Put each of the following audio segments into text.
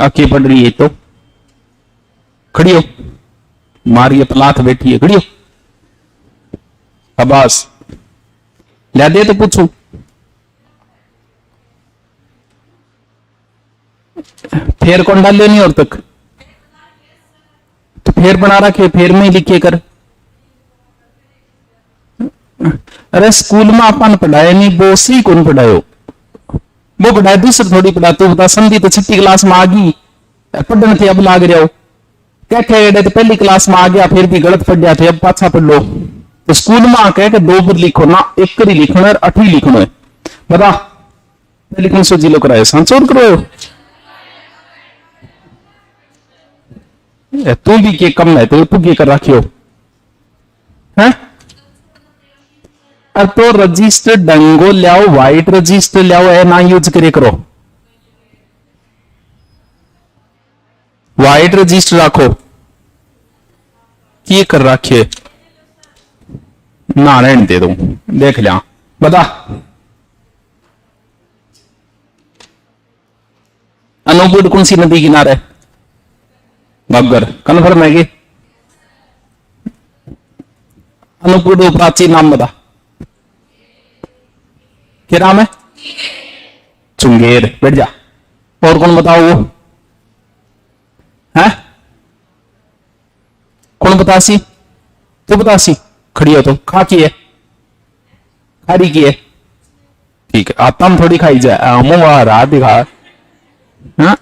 आके पढ़ रही है तो खड़ी हो, मारिए पलाथ बैठी है, खड़ी हो। अब्बास ला दे तो पूछू, फेर कौन डाले नहीं और तक, तो फेर बना रखे, फेर में ही लिखे कर। अरे स्कूल में अपन पढ़ाए नहीं, वो सी कौन पढ़ायो, वो पढ़ाए दूसरे थोड़ी पढ़ा। तू बता, संधि तो छठी क्लास में आ गई, पढ़ने थे अब लाग रहे हो, क्या कह तो पहली क्लास में आ गया, फिर भी गलत पढ़ गया थे, अब पाछा पढ़ लो। तो स्कूल में आके के 2 पर लिखो ना, 1 कर ही लिखना है, 8 ही लिखना है। बता पहले कौन सो जिलो कराए, सांचौर करो। तू भी के कम है, तो तू के कर रखियो है। अब तो रजिस्टर डंगो लियाओ, व्हाइट रजिस्टर लियाओ, है ना यूज करे करो, व्हाइट रजिस्टर रखो। ये कर रखिए ना, रहने दे दो, देख लिया। बता अनूपगढ़ कौन सी नदी किनारे, घग्गर, कन्फर्म है कि अनूपगढ़ प्राचीन नाम बता, क्या नाम है, चुंगेर, बैठ जा। और कौन बताओ वो है, कौन बतासी, तू बतासी, खड़ी हो तो खा की है, खारी की है, ठीक है। आत्म थोड़ी खाई जाए, मुंह रात दिखा। हाँ?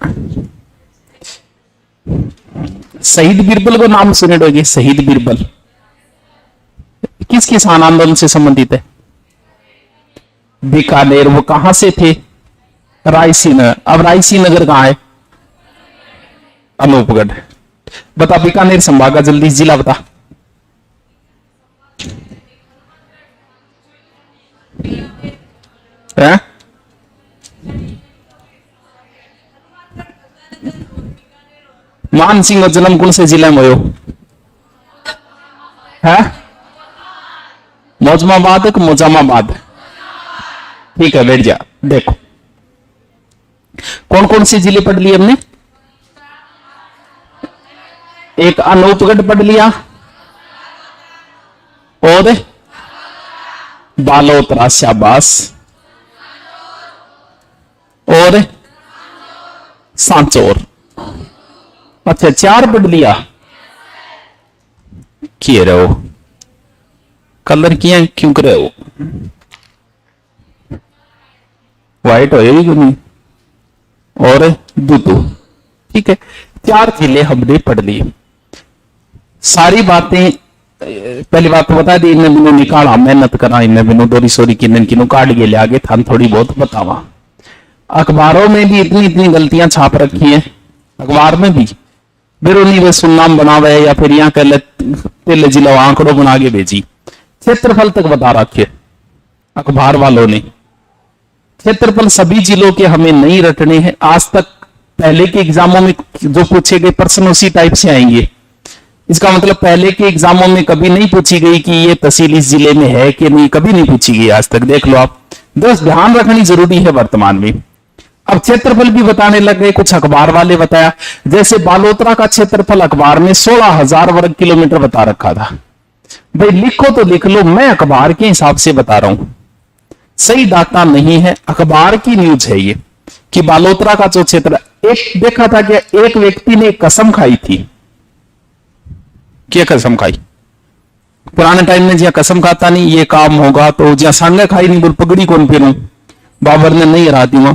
शहीद बीरबल को नाम सुने होगी, शहीद बीरबल किस किसान आंदोलन से संबंधित है, बीकानेर। वो कहां से थे, रायसी नगर। अब रायसी नगर कहां है, अनूपगढ़। बता बीकानेर संभाग का जल्दी जिला बता, है? मान सिंह का जन्म कौन से जिले में हो है, मौजमाबाद, मोजामाबाद, ठीक है, बैठ जा। देखो कौन कौन से जिले पढ़ लिए हमने, एक अनूपगढ़ पढ़ लिया, और बालोतरा, शाबाश, और सांचौर। अच्छा 4 पढ़ लिया, किए रहो कलर किया क्यों करे हो, व्हाइट होएगी क्यों नहीं, और दूतू, ठीक है। 4 जिले हमने पढ़ लिए। सारी बातें पहली बात तो बता दी, इन्हें बिनो निकाला, मेहनत करा, इन्हें बिनो डोरी सोरी किन्नन काट के ले आगे थान थोड़ी बहुत बतावा। अखबारों में भी इतनी इतनी गलतियां छाप रखी हैं, अखबार में भी बेरोनी वे सुन्नाम बनावे, या फिर यहाँ कह ले जिला आंकड़ों बना के भेजी, क्षेत्रफल तक बता रखे अखबार वालों ने। क्षेत्रफल सभी जिलों के हमें नहीं रटने हैं। आज तक पहले के एग्जामों में जो पूछे गए प्रश्न उसी टाइप से आएंगे। इसका मतलब पहले के एग्जामों में कभी नहीं पूछी गई कि ये तहसील इस जिले में है कि नहीं, कभी नहीं पूछी गई आज तक, देख लो आप। बस ध्यान रखनी जरूरी है वर्तमान में। अब क्षेत्रफल भी बताने लग गए, कुछ अखबार वाले बताया। जैसे बालोतरा का क्षेत्रफल अखबार में 16,000 वर्ग किलोमीटर बता रखा था। भाई लिखो तो लिख लो, मैं अखबार के हिसाब से बता रहा हूं, सही डाटा नहीं है, अखबार की न्यूज है ये, कि बालोतरा का जो क्षेत्र, एक देखा था कि एक व्यक्ति ने कसम खाई थी। क्या कसम खाई, पुराने टाइम में जहां कसम खाता नहीं ये काम होगा, तो जहां सांगे खाई नहीं बोल पगड़ी कौन पहनू, बाबर ने नहीं हरा दी वहां।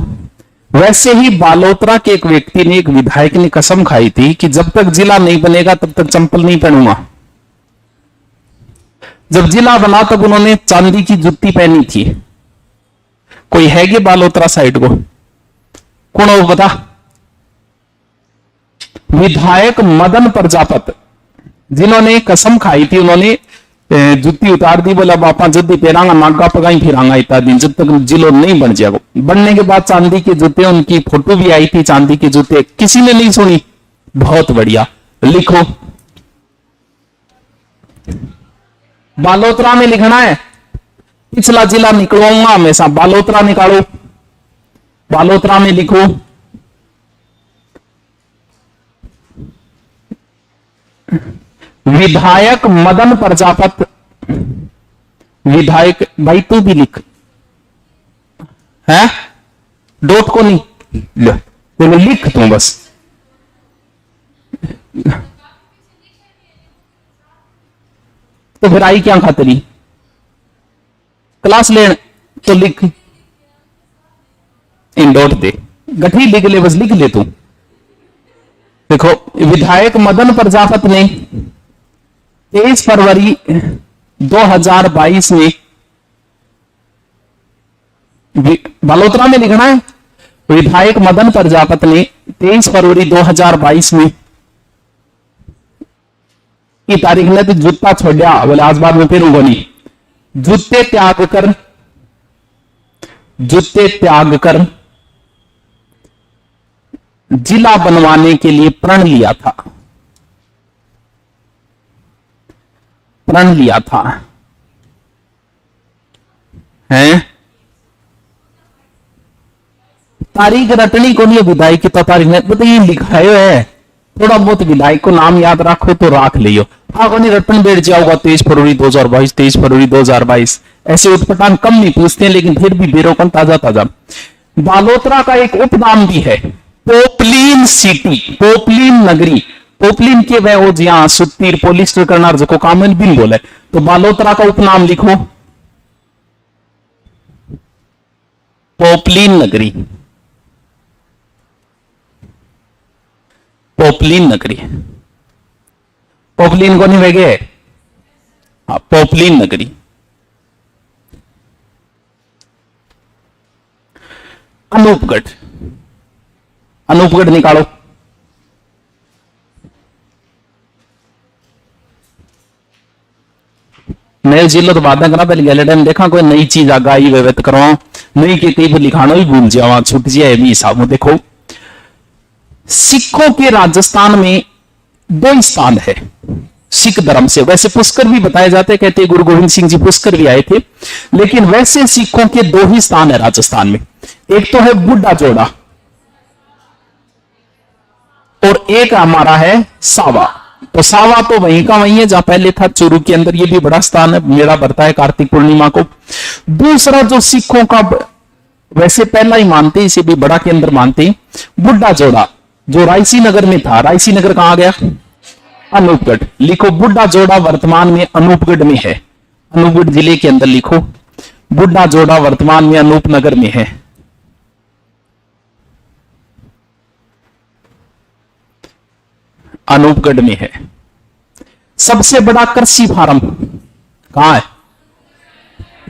वैसे ही बालोतरा के एक व्यक्ति ने, एक विधायक ने कसम खाई थी कि जब तक जिला नहीं बनेगा तब तक चंपल नहीं पहनूंगा। जब जिला बना तब उन्होंने चांदी की जुत्ती पहनी थी। कोई है कि बालोतरा साइड को, कौन हो बता, विधायक मदन प्रजापत, जिन्होंने कसम खाई थी, उन्होंने जुत्ती उतार दी, बोला बापा जुत्ती पहनांगा, नागा पगाई फिरांगा इतना दिन, जब तक जिलो नहीं बन जाएगा। बनने के बाद चांदी के जूते, उनकी फोटो भी आई थी चांदी के जूते, किसी ने नहीं सुनी। बहुत बढ़िया, लिखो बालोतरा में लिखना है, पिछला जिला निकलवाऊंगा हमेशा, बालोतरा निकालो, बालोतरा में लिखो। विधायक मदन प्रजापत, विधायक, भाई तू भी लिख है, डॉट को नहीं तो लिख तू बस। तो फिर आई क्या खातरी क्लास लेन, तो लिख इन डॉट दे, गठी लिख ले बस, लिख ले तू। देखो विधायक मदन प्रजापत ने 23 फरवरी 2022 में, बालोतरा में लिखना है, विधायक मदन प्रजापत ने 23 फरवरी 2022 में की तारीख ने तो जूता छोड़ा, बोले आज बाद में फिरूंगा नहीं, जूते त्याग कर, जूते त्याग कर जिला बनवाने के लिए प्रण लिया था, प्रण लिया था है। तारीख रटनी को नहीं, विधायक की तो तारीख ने बताइए लिखा है, थोड़ा बहुत विधायक को नाम याद रखो तो राख लियो, हाँ को नहीं रटन बैठ जाओगा 23 फरवरी 2022, 23 फरवरी 2022, ऐसे उत्पटान कम नहीं पूछते हैं, लेकिन फिर भी बेरोकन ताजा ताजा। बालोतरा का एक उपनाम भी है, पोपलीन सिटी, पोपलीन नगरी, पोपलीन के वह हो जहां सुत्तीर पोलिस्टर करना जो कामन बिन बोले, तो बालोतरा का उपनाम लिखो पोपलीन नगरी, पोपलीन नगरी, पोपलीन को नहीं वेगे, हाँ पोपलीन नगरी। अनूपगढ़, अनूपगढ़ निकालो, नए जिलो तो बाधा करा, पहले गैलेट में देखा कोई नई चीज आगा आई व्यवत करो, नई के कई पर लिखाना भी भूल जावा, छुट जाए भी हिसाब में। देखो सिखों के राजस्थान में 2 स्थान है सिख धर्म से, वैसे पुष्कर भी बताए जाते, कहते गुरु गोविंद सिंह जी पुष्कर भी आए थे, लेकिन वैसे सिखों के 2 ही स्थान है राजस्थान में, एक तो है बुड्ढा जोड़ा और एक हमारा है सावा। तो सावा तो वहीं का वहीं है जहां पहले था चूरू के अंदर, ये भी बड़ा स्थान है, मेला भरता है कार्तिक पूर्णिमा को। दूसरा जो सिखों का वैसे पहला ही मानते, इसे भी बड़ा के अंदर मानते, बुड्ढा जोड़ा जो रायसी नगर में था, रायसी नगर कहां गया, अनूपगढ़। लिखो बुड्ढा जोड़ा वर्तमान में अनूपगढ़ में है, अनूपगढ़ जिले के अंदर लिखो, बुड्ढा जोड़ा वर्तमान में अनूपनगर में है। अनूपगढ़ में है। सबसे बड़ा कृषि फार्म कहां है,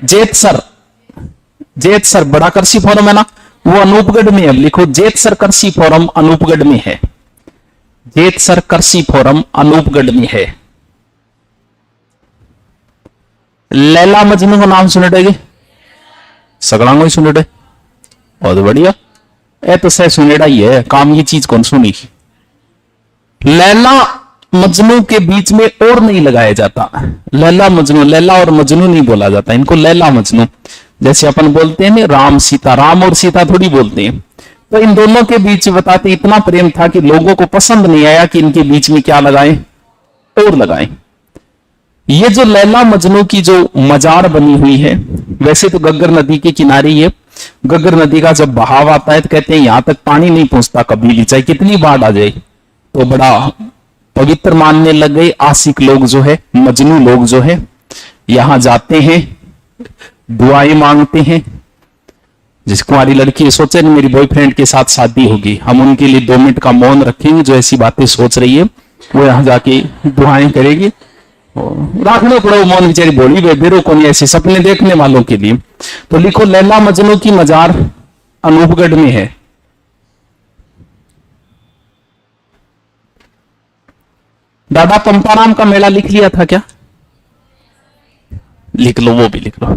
जेतसर, जेतसर बड़ा कृषि फार्म है ना, वो अनूपगढ़ में है। लिखो जेतसर कृषि फार्म अनूपगढ़ में है, जेतसर कृषि फार्म अनूपगढ़ में है। लैला मजनू का नाम सुने डेगे, सगड़ांगो ही सुने डे, बहुत बढ़िया, ए तो सह सुनेड़ा ही है, काम ये चीज कौन सुनी। लैला मजनू के बीच में और नहीं लगाया जाता, लैला मजनू, लैला और मजनू नहीं बोला जाता, इनको लैला मजनू, जैसे अपन बोलते हैं राम सीता, राम और सीता थोड़ी बोलते हैं। तो इन दोनों के बीच बताते इतना प्रेम था कि लोगों को पसंद नहीं आया कि इनके बीच में क्या लगाएं, और लगाएं। ये जो लैला मजनू की जो मजार बनी हुई है, वैसे तो गग्गर नदी के किनारे ही है, गग्गर नदी का जब बहाव आता है तो कहते हैं यहां तक पानी नहीं पहुंचता कभी भी, चाहे कितनी बाढ़ आ जाए, तो बड़ा पवित्र मानने लग गए आशिक लोग जो है, मजनू लोग जो है, यहां जाते हैं, दुआएं मांगते हैं। जिस कुंवारी लड़की सोचे ना मेरी बॉयफ्रेंड के साथ शादी होगी, हम उनके लिए 2 मिनट का मौन रखेंगे, जो ऐसी बातें सोच रही है वो यहां जाके दुआएं करेगी, रखने पड़ो मौन, बेचारी बोली बेरो को नहीं, ऐसे सपने देखने वालों के लिए। तो लिखो लैला मजनू की मजार अनूपगढ़ में है। दादा पंपाराम का मेला लिख लिया था क्या, लिख लो, वो भी लिख लो।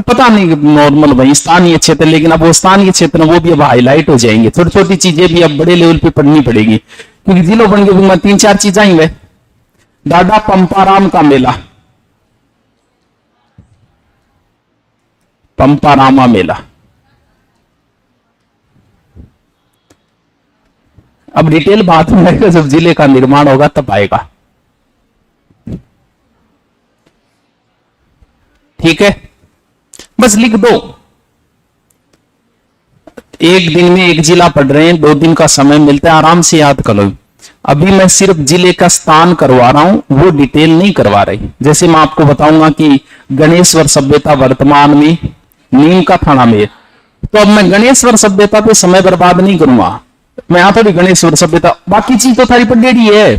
पता नहीं नॉर्मल वही स्थानीय क्षेत्र, लेकिन अब वो स्थानीय क्षेत्र वो भी अब हाईलाइट हो जाएंगे, छोटी छोटी चीजें भी अब बड़े लेवल पे पढ़नी पड़ेगी, क्योंकि जिलों बन गए 3-4 चीजें आई वे। दादा पंपाराम का मेला, पंपारामा मेला, अब डिटेल बात में आएगा, जब जिले का निर्माण होगा तब आएगा। ठीक है, बस लिख दो। एक दिन में एक जिला पढ़ रहे हैं, 2 दिन का समय मिलता है, आराम से याद कर लो। अभी मैं सिर्फ जिले का स्थान करवा रहा हूं, वो डिटेल नहीं करवा रही। जैसे मैं आपको बताऊंगा कि गणेश्वर सभ्यता वर्तमान में नीम का थाना में है, तो अब मैं गणेश्वर सभ्यता पे समय बर्बाद नहीं करूंगा। मैं यहां थोड़ी गणेश्वर सभ्यता, बाकी चीज तो थारी पढ़ेड़ी है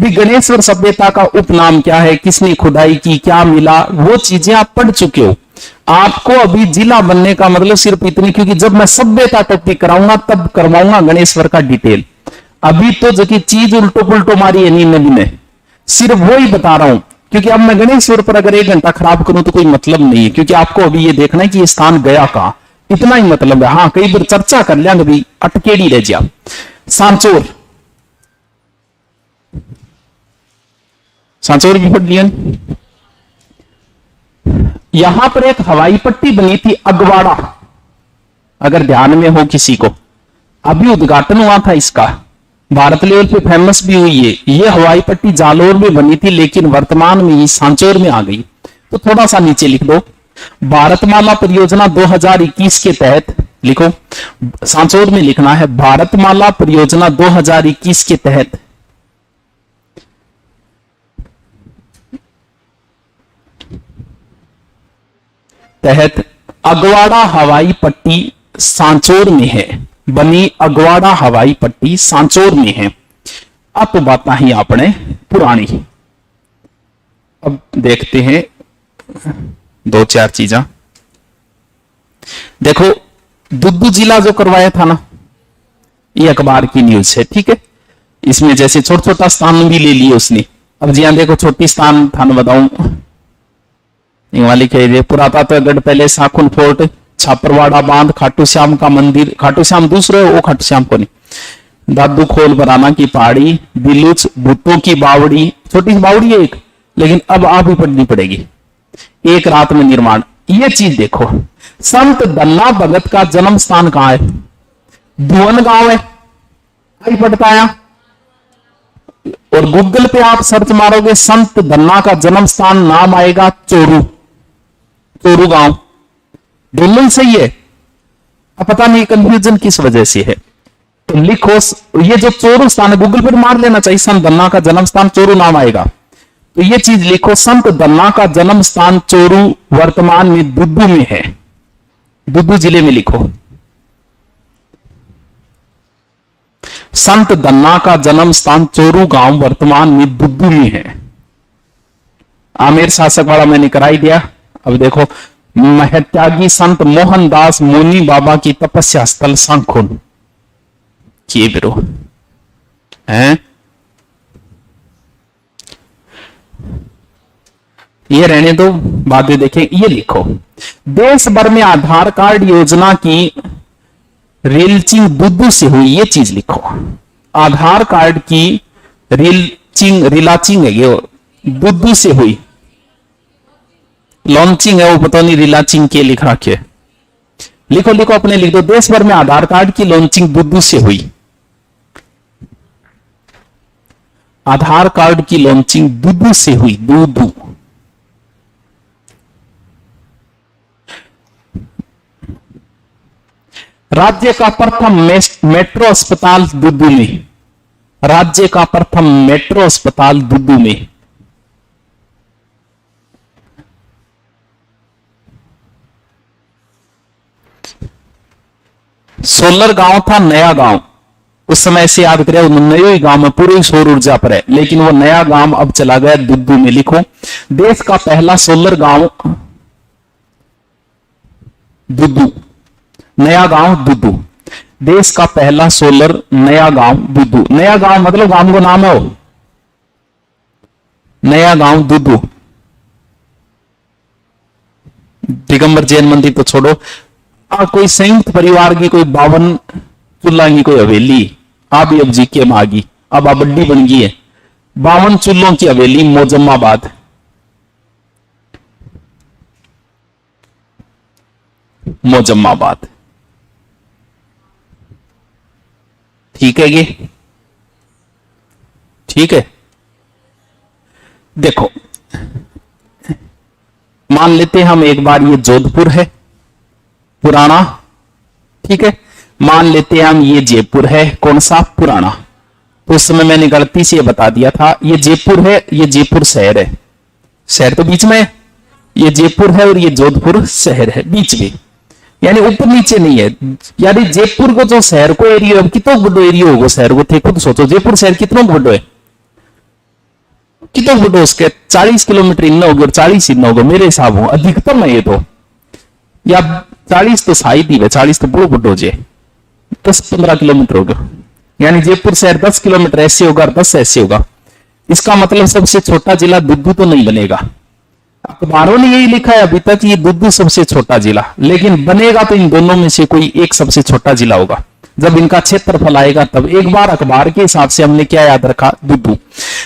भी। गणेश्वर सभ्यता का उपनाम क्या है, किसने खुदाई की, क्या मिला, वो चीजें आप पढ़ चुके हो। आपको अभी जिला बनने का मतलब सिर्फ इतनी, क्योंकि जब मैं सभ्यता टॉपिक कराऊंगा तब करवाऊंगा गणेश्वर का डिटेल। अभी तो जो की चीज उल्टो पुल्टो मारी है नींद ने, सिर्फ वो ही बता रहा हूं। क्योंकि अब मैं गणेश्वर पर अगर 1 घंटा खराब करूं तो कोई मतलब नहीं है, क्योंकि आपको अभी ये देखना है कि ये स्थान गया कहां, इतना ही मतलब है। हाँ, कई बार चर्चा कर लिया कभी अटकेड़ी रह जा। सांचौर, सांचौर भी पढ़ लिया। यहां पर एक हवाई पट्टी बनी थी अगवाड़ा, अगर ध्यान में हो किसी को, अभी उद्घाटन हुआ था इसका, भारत लेवल पे फेमस भी हुई है। ये हवाई पट्टी जालोर में बनी थी, लेकिन वर्तमान में ये सांचौर में आ गई। तो थोड़ा सा नीचे लिख दो, भारतमाला परियोजना 2021 के तहत लिखो, सांचौर में लिखना है भारतमाला परियोजना 2021 के तहत अगवाड़ा हवाई पट्टी सांचौर में है, बनी अगवाड़ा हवाई पट्टी सांचौर में है। अब तो बात ही आपने पुरानी, अब देखते हैं 2-4 चीजा। देखो, दुद्दू जिला जो करवाया था ना, ये अखबार की न्यूज है, ठीक है। इसमें जैसे छोटा छोटा स्थान भी ले लिए उसने। अब जी देखो, छोटी स्थान थान बताऊं, वाली कह पुरातत्वगढ़ पैलेस, साखुन फोर्ट, छापरवाड़ा बांध, खाटू श्याम का मंदिर, खाटू श्याम दूसरे वो खाटू श्याम को नहीं, दादू खोल बराना की पहाड़ी, बिलुच, भुट्टो की बावड़ी, छोटी सी बावड़ी है एक, लेकिन अब आप ही पढ़नी पड़ेगी। एक रात में निर्माण, ये चीज देखो। संत दन्ना भगत का जन्म स्थान कहां है? धुवन गांव है, आई पढ़ता है। और गूगल पे आप सर्च मारोगे संत दन्ना का जन्म स्थान, नाम आएगा चोरू, चोरू गांव। दोनों सही है, अब पता नहीं कंफ्यूजन किस वजह से है। तो लिखो, ये जो चोरू स्थान है, गूगल पर मार लेना चाहिए, संत दन्ना का जन्म स्थान चोरू नाम आएगा। तो ये चीज लिखो, संत दन्ना का जन्म स्थान चोरू वर्तमान में दुद्दू में है, दुद्दू जिले में लिखो। संत दन्ना का जन्म स्थान चोरू गांव वर्तमान में दुद्दू में है। आमेर शासक वाला मैंने कराई दिया। अब देखो, महत्यागी संत मोहनदास मुनि बाबा की तपस्या स्थल सांखुन, ये बिरो है। ये रहने दो, बाद में देखें। ये लिखो, देश भर में आधार कार्ड योजना की रिलचिंग दुद्दू से हुई, ये चीज लिखो। आधार कार्ड की रिलाचिंग है, ये दुद्दू से हुई। लॉन्चिंग है वो पता नहीं, रिलाचिंग के लिख रखे। लिखो लिखो, अपने लिख दो, देश भर में आधार कार्ड की लॉन्चिंग दुद्दू से हुई। आधार कार्ड की लॉन्चिंग दुद्दू से हुई, दुद्दू। राज्य का प्रथम मेट्रो अस्पताल दुद्दू में, राज्य का प्रथम मेट्रो अस्पताल दुद्दू में। सोलर गांव था नया गांव, उस समय से याद करें, नए ही गांव में पूरी सौर ऊर्जा पर है, लेकिन वो नया गांव अब चला गया दुद्दू में। लिखो, देश का पहला सोलर गांव दुद्दू, नया गांव दुद्दू। देश का पहला सोलर नया गांव दुद्दू। नया गांव मतलब गांव को नाम है वो, नया गांव दुद्दू। दिगंबर जैन मंदिर तो छोड़ो, कोई संयुक्त परिवार की कोई 52 चूल्हा की कोई हवेली, आप अब जीके में आ गई, अब बड्डी बन गई है। 52 चूल्हों की हवेली मोजम्माबाद, मोजम्माबाद, ठीक है। ये ठीक है, देखो मान लेते हैं हम एक बार ये जोधपुर है पुराना, ठीक है, मान लेते हैं हम ये जयपुर है कौन सा पुराना। तो उस समय मैंने गलती से बता दिया था ये जयपुर है, ये जयपुर शहर है, शहर तो बीच में है, ये जयपुर है और ये जोधपुर शहर है बीच में, यानी ऊपर नीचे नहीं है। यानी जयपुर को जो शहर को एरिया कितना बड़ो एरिया होगा शहर को, थे खुद सोचो जयपुर शहर कितना बड़ो है, कितना बड़ो उसके 40 किलोमीटर इन होगा और 40 इन होगा मेरे हिसाब हो अधिकतम है ये तो, या 40 तो शायद ही है, 40 तो बहुत बड़ो जे 10-15 किलोमीटर होगा, यानी जयपुर शहर 10 किलोमीटर ऐसे होगा और 10 ऐसे होगा। इसका मतलब सबसे छोटा जिला दुद्दू तो नहीं बनेगा, अखबारों ने यही लिखा है अभी तक ये दुद्दू सबसे छोटा जिला, लेकिन बनेगा तो इन दोनों में से कोई एक सबसे छोटा जिला होगा। जब इनका क्षेत्रफल आएगा तब एक बार अखबार के हिसाब से हमने क्या याद रखा दुद्दू,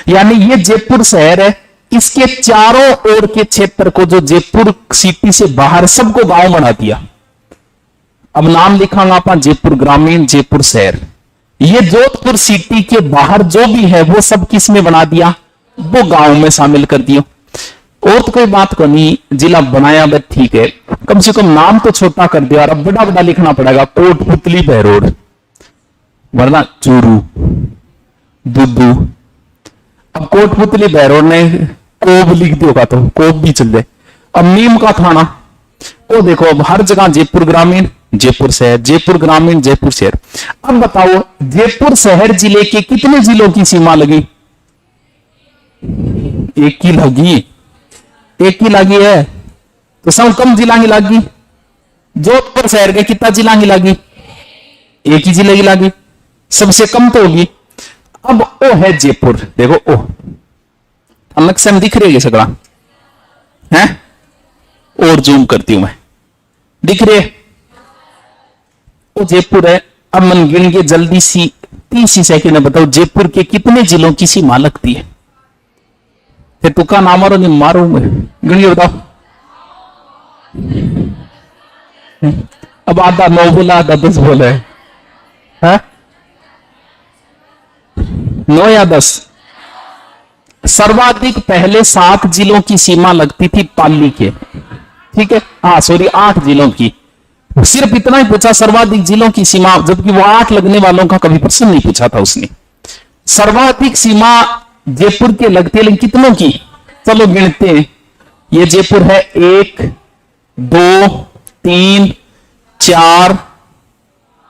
यानी ये जयपुर शहर है, इसके चारों ओर के क्षेत्र को जो जयपुर सिटी से बाहर सबको गांव बना दिया। अब नाम लिखांगा अपन जयपुर ग्रामीण जयपुर शहर, ये जोधपुर सिटी के बाहर जो भी है वो सब किस में बना दिया, वो गांव में शामिल कर दिया। और तो कोई बात को नहीं, जिला बनाया बस ठीक है, कम से कम नाम तो छोटा कर दिया और अब बड़ा बड़ा लिखना पड़ेगा कोटपुतली बहरोड, वरना चूरू दुद्दू। अब कोटपुतली बहरोड ने कोब लिख दिया होगा तो कोब भी चल जाए। अब नीम का थाना वो देखो, अब हर जगह जयपुर ग्रामीण जयपुर शहर, जयपुर ग्रामीण जयपुर शहर। अब बताओ जयपुर शहर जिले के कितने जिलों की सीमा लगी, एक की लगी, एक की लगी है, तो सब कम जिला की लगी। जोधपुर शहर के कितना जिला की लगी, एक ही जिले की लगी, सबसे कम तो होगी। अब ओ है जयपुर, देखो ओ अलग से हम दिख रही है सगड़ा है, और जूम करती हूं मैं, दिख रही है वो जयपुर है। अब मन गिन के जल्दी सी 30 सेकंड में बताओ जयपुर के कितने जिलों की सीमा लगती है, फिर तुक्का ना मारो नहीं मारू मैं, गिनिए बताओ। अब आधा 9 बोला आधा 10 बोला है 9 या 10। सर्वाधिक पहले 7 जिलों की सीमा लगती थी पाली के, ठीक है, हाँ सॉरी 8 जिलों की, सिर्फ इतना ही पूछा सर्वाधिक जिलों की सीमा, जबकि वो 8 लगने वालों का कभी प्रश्न नहीं पूछा था उसने। सर्वाधिक सीमा जयपुर के लगती है, लेकिन कितनों की, चलो गिनते हैं। ये जयपुर है 1 2 3 4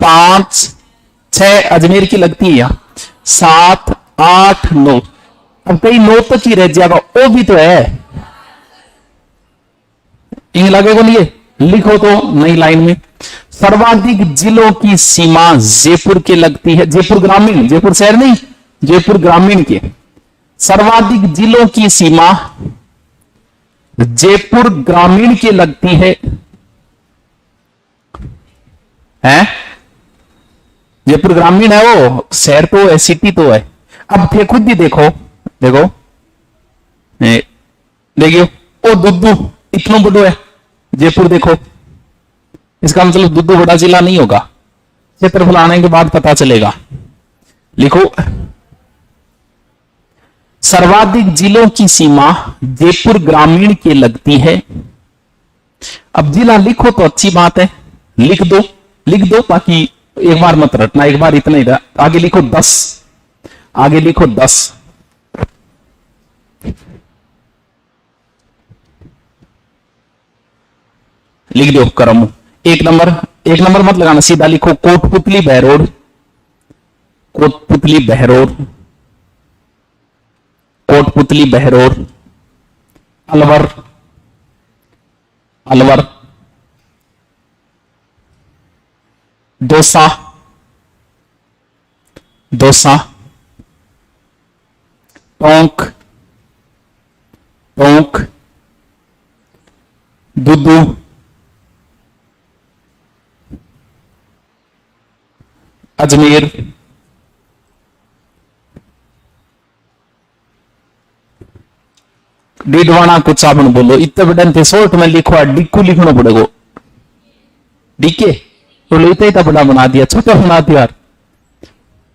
5 6, अजमेर की लगती है यहां 7 8 9, अब कई 9 तक ही रह जाएगा, वो भी तो है, इन लगेगा नहीं, लिखो तो नई लाइन में। सर्वाधिक जिलों की सीमा जयपुर के लगती है, जयपुर ग्रामीण, जयपुर शहर नहीं, जयपुर ग्रामीण के सर्वाधिक जिलों की सीमा जयपुर ग्रामीण के लगती है, हैं? जयपुर ग्रामीण है, वो शहर तो है, सिटी तो है। अब थे खुद ही देखो, देखो देखियो ओ दुद्दू इतना बड़ो है जयपुर, देखो इसका मतलब दुद्दू बड़ा जिला नहीं होगा, क्षेत्रफल आने के बाद पता चलेगा। लिखो सर्वाधिक जिलों की सीमा जयपुर ग्रामीण के लगती है। अब जिला लिखो तो अच्छी बात है, लिख दो, बाकी एक बार मत रटना, एक बार इतना ही था। आगे लिखो 10, आगे लिखो 10, लिख दो करम। एक नंबर मत लगाना, सीधा लिखो कोटपुतली बहरोड, कोटपुतली बहरोड, कोटपुतली बहरोड, अलवर, अलवर, दौसा, दौसा, टोंक, टोंक, दुद्दू, अजमेर, डीडवाना कुछ आपने बोलो, इतने बड़े थे शॉर्ट में लिखो, डिक्कू लिखना पड़ेगा, डीके तो लेते ही बड़ा बना दिया, छोटा बना दिया।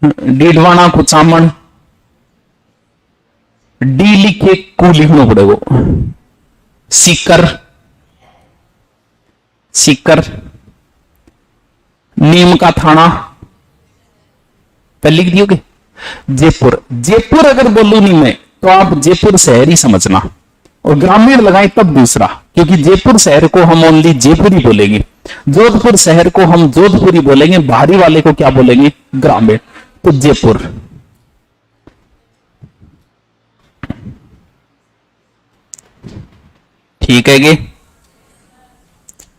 डीडवाना कुचामन, डी लिखे कु लिखना पड़ेगा। सीकर, सीकर। नीम का थाना पहले लिख दियोगे। जयपुर, जयपुर अगर बोलू नहीं मैं तो आप जयपुर शहर ही समझना, और ग्रामीण लगाए तब दूसरा, क्योंकि जयपुर शहर को हम ओनली जयपुरी बोलेंगे, जोधपुर शहर को हम जोधपुरी बोलेंगे, बाहरी वाले को क्या बोलेंगे, ग्रामीण। तो जयपुर। ठीक है गे।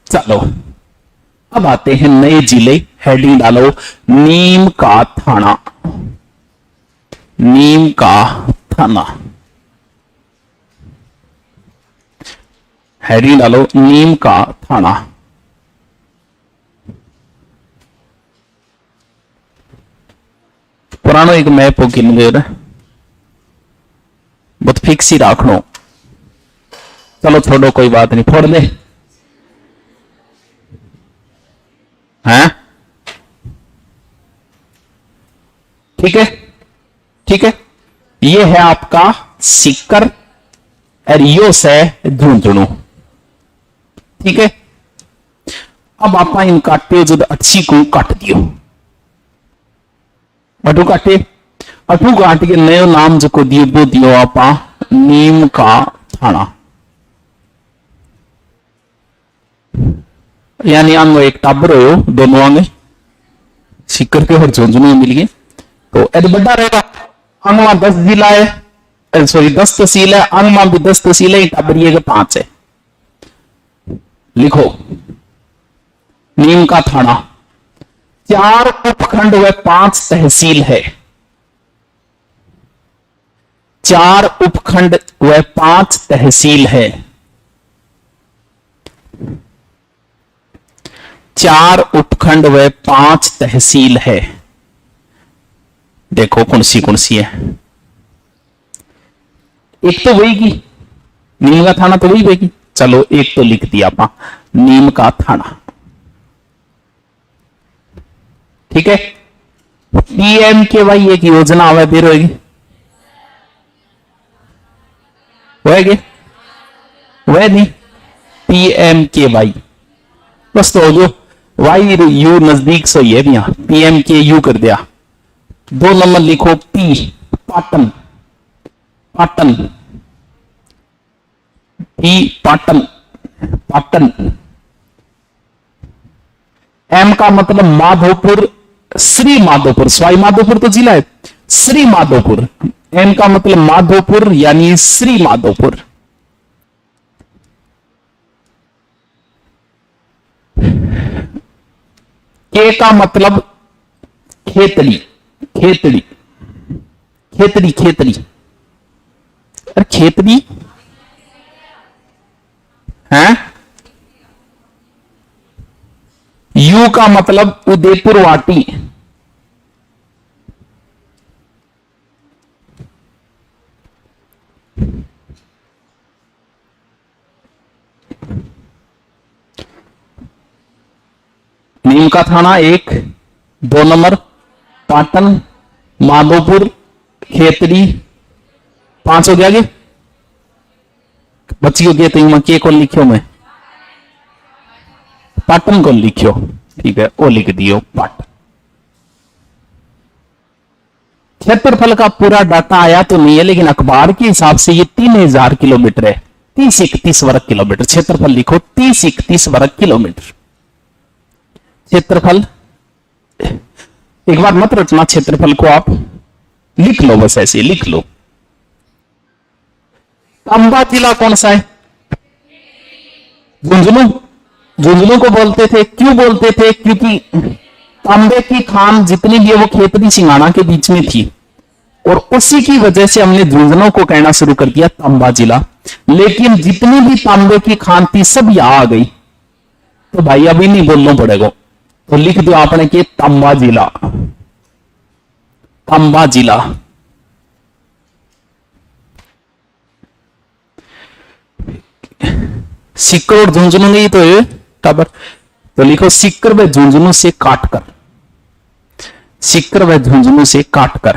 चलो अब आते हैं नए जिले। हेडिंग डालो नीम का थाना, नीम का थाना। हेडिंग डालो नीम का थाना। पुरानो एक मैप हो किन्नर बहुत फिक्स ही रखनो। चलो छोड़ो कोई बात नहीं, फोड़ दे हैं। ठीक है, ठीक है। ये है आपका सीकर और यो से झुंझुनू। ठीक है। अब आप इन काटे जो अच्छी को काट दियो, अटू काटे, अटू काट के नयो नाम जो को दियो वो दियो आप नीम का थाना। यानी आंगो एक टाबर हो, दोनों आंगे सीकर के और झुंझुनू मिल गए तो यदि बड़ा रहेगा। अंगमा 10 जिला है, सॉरी 10 तहसील है, अंगमा भी 10 तहसील है, टाबरिए के 5 है। लिखो नीम का थाना 4 उपखंड व 5 तहसील है। 4 उपखंड व 5 तहसील है। 4 उपखंड व 5 तहसील है। देखो कौन सी है। एक तो वही की नीम का थाना तो वही बेगी। चलो एक तो लिख दिया आपा नीम का थाना। ठीक है। PMKY एक योजना आवे दे रहेगी, होएगी वह नहीं। PMKY बस तो जो वाई यू नजदीक से ही है, यहां PMKU कर दिया। 2 नंबर लिखो P Patan, Patan, P Patan, Patan. M का मतलब माधोपुर, श्री माधोपुर, सवाई माधोपुर तो जिला है, श्री माधोपुर। M का मतलब माधोपुर यानी श्री माधोपुर। K का मतलब खेतड़ी, खेतड़ी, खेतड़ी, खेतड़ी। अरे खेतड़ी है। U का मतलब उदयपुर वाटी। नीम का थाना 1, 2 नंबर पाटन, माधोपुर, खेतड़ी। 5 हो गया आगे बच्ची हो गया। तो मैं के को लिखियो, मैं पाटन को लिखियो। ठीक है, वो लिख दियो पाटन। क्षेत्रफल का पूरा डाटा आया तो नहीं है, लेकिन अखबार के हिसाब से ये 3000 किलोमीटर है। 30-31 वर्ग किलोमीटर क्षेत्रफल लिखो, 30-31 वर्ग किलोमीटर क्षेत्रफल। एक बार मत रचना क्षेत्रफल को, आप लिख लो, बस ऐसे लिख लो। तांबा जिला कौन सा है? झुंझुनू। झुंझुनू को बोलते थे, क्यों बोलते थे? क्योंकि तांबे की खान जितनी भी है वो खेतड़ी सिंगाना के बीच में थी, और उसी की वजह से हमने झुंझुनू को कहना शुरू कर दिया तांबा जिला। लेकिन जितनी भी तांबे की खान थी सब यहां आ गई, तो भाई अभी नहीं बोलना पड़ेगा, तो लिख दो आपने कि तांबा जिला, तांबा जिला। सिक्कर और झुंझुनू नहीं तो ये टाबर, तो लिखो सिक्कर व झुंझुनू से काटकर, सिक्कर व झुंझुनू से काटकर।